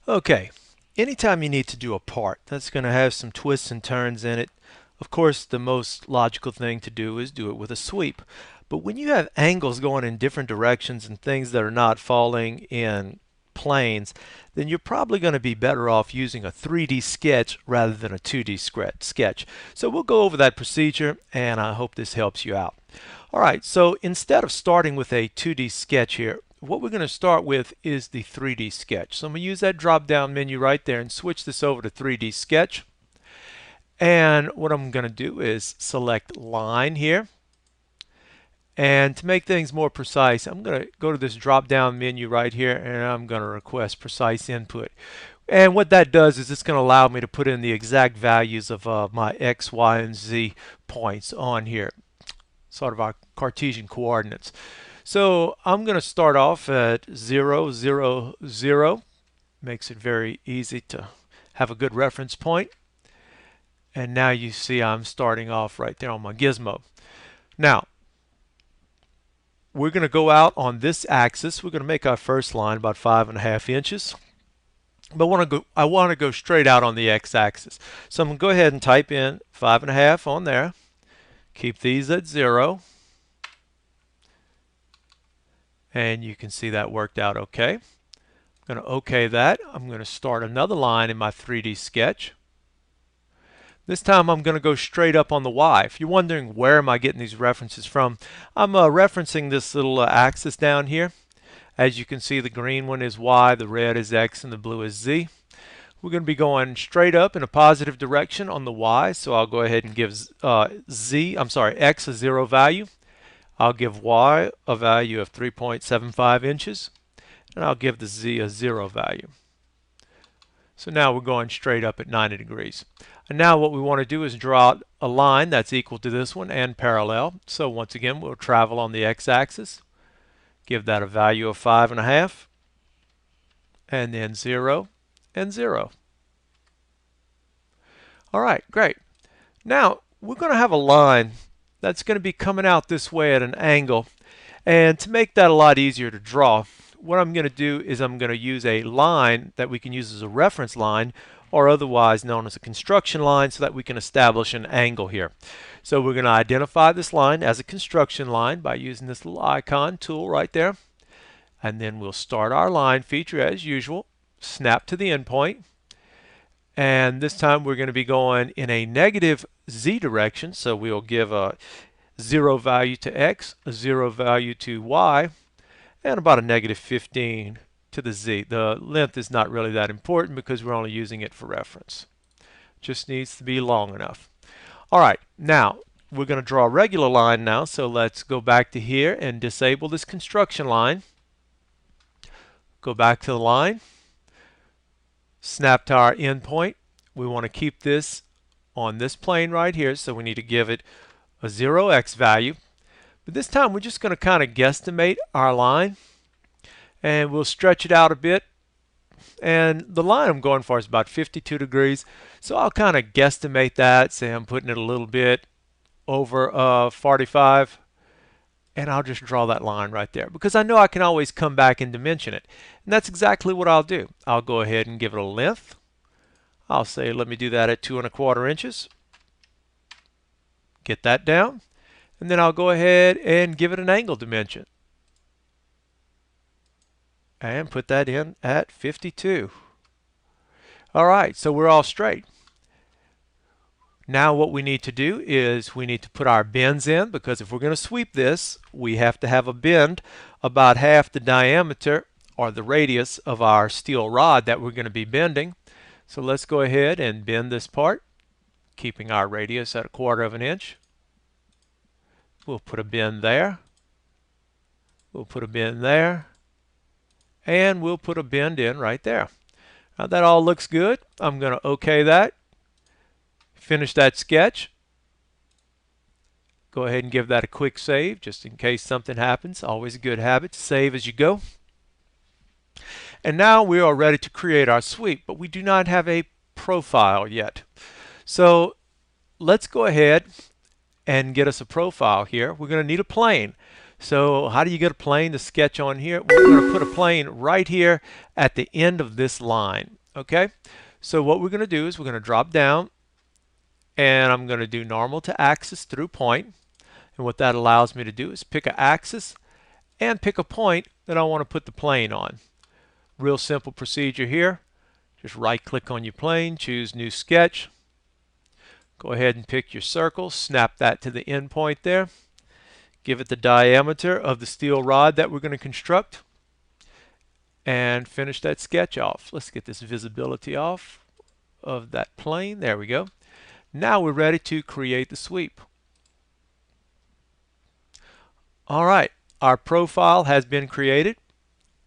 Okay, anytime you need to do a part that's going to have some twists and turns in it, of course the most logical thing to do is do it with a sweep. But when you have angles going in different directions and things that are not falling in planes, then you're probably going to be better off using a 3D sketch rather than a 2D sketch. So we'll go over that procedure, and I hope this helps you out. All right, so instead of starting with a 2D sketch here, what we're going to start with is the 3D sketch. So I'm going to use that drop down menu right there and switch this over to 3D sketch. And what I'm going to do is select line here. And to make things more precise, I'm going to go to this drop down menu right here and I'm going to request precise input. And what that does is it's going to allow me to put in the exact values of my X, Y, and Z points on here, sort of our Cartesian coordinates. So I'm going to start off at 0, 0, 0. Makes it very easy to have a good reference point. And now you see I'm starting off right there on my gizmo. Now, we're going to go out on this axis. We're going to make our first line about 5.5 inches. But I want to go straight out on the x-axis. So I'm going to go ahead and type in 5.5 on there. Keep these at 0. And you can see that worked out okay. I'm going to OK that. I'm going to start another line in my 3D sketch. This time I'm going to go straight up on the Y. If you're wondering where am I getting these references from, I'm referencing this little axis down here. As you can see, the green one is Y, the red is X, and the blue is Z. We're going to be going straight up in a positive direction on the Y, so I'll go ahead and give X a 0 value. I'll give Y a value of 3.75 inches, and I'll give the Z a 0 value. So now we're going straight up at 90 degrees. And now what we want to do is draw out a line that's equal to this one and parallel. So once again, we'll travel on the x-axis, give that a value of 5.5, and then 0 and 0. All right, great. Now we're going to have a line that's going to be coming out this way at an angle. And to make that a lot easier to draw, what I'm going to do is I'm going to use a line that we can use as a reference line, or otherwise known as a construction line, so that we can establish an angle here. So we're going to identify this line as a construction line by using this little icon tool right there. And then we'll start our line feature as usual, snap to the endpoint. And this time we're going to be going in a negative Z direction, so we'll give a 0 value to X, a 0 value to Y, and about a negative 15 to the Z. The length is not really that important because we're only using it for reference. Just needs to be long enough. All right, now we're going to draw a regular line now, so let's go back to here and disable this construction line. Go back to the line, snap to our endpoint. We want to keep this on this plane right here, so we need to give it a 0x value. But this time we're just going to kind of guesstimate our line, and we'll stretch it out a bit. And the line I'm going for is about 52 degrees, so I'll kind of guesstimate that, say I'm putting it a little bit over 45, and I'll just draw that line right there because I know I can always come back and dimension it. And that's exactly what I'll do. I'll go ahead and give it a length. I'll say let me do that at 2.25 inches. Get that down. And then I'll go ahead and give it an angle dimension. And put that in at 52. All right, so we're all straight. Now what we need to do is we need to put our bends in, because if we're going to sweep this, we have to have a bend about half the diameter or the radius of our steel rod that we're going to be bending. So let's go ahead and bend this part, keeping our radius at 1/4 inch. We'll put a bend there. We'll put a bend there. And we'll put a bend in right there. Now that all looks good. I'm going to OK that. Finish that sketch. Go ahead and give that a quick save just in case something happens. Always a good habit to save as you go. And now we are ready to create our sweep, but we do not have a profile yet. So let's go ahead and get us a profile here. We're going to need a plane. So how do you get a plane to sketch on here? We're going to put a plane right here at the end of this line. Okay, so what we're going to do is we're going to drop down, and I'm going to do normal to axis through point. And what that allows me to do is pick an axis and pick a point that I want to put the plane on. Real simple procedure here. Just right click on your plane, choose new sketch. Go ahead and pick your circle, snap that to the end point there. Give it the diameter of the steel rod that we're going to construct, and finish that sketch off. Let's get this visibility off of that plane. There we go. Now we're ready to create the sweep. All right, our profile has been created.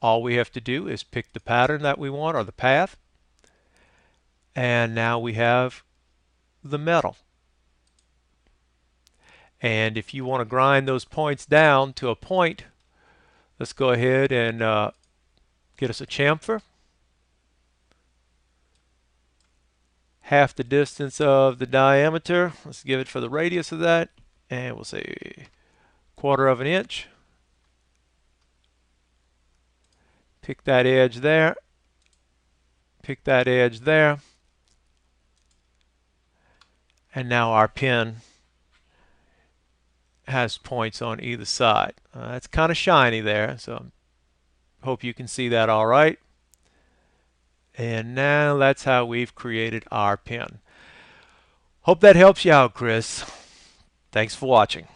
All we have to do is pick the pattern that we want, or the path, and now we have the metal. And if you want to grind those points down to a point, let's go ahead and get us a chamfer. Half the distance of the diameter. Let's give it for the radius of that, and we'll say 1/4 of an inch. Pick that edge there. Pick that edge there. And now our pen has points on either side. It's kind of shiny there, so hope you can see that all right. And now that's how we've created our pen. Hope that helps you out, Chris. Thanks for watching.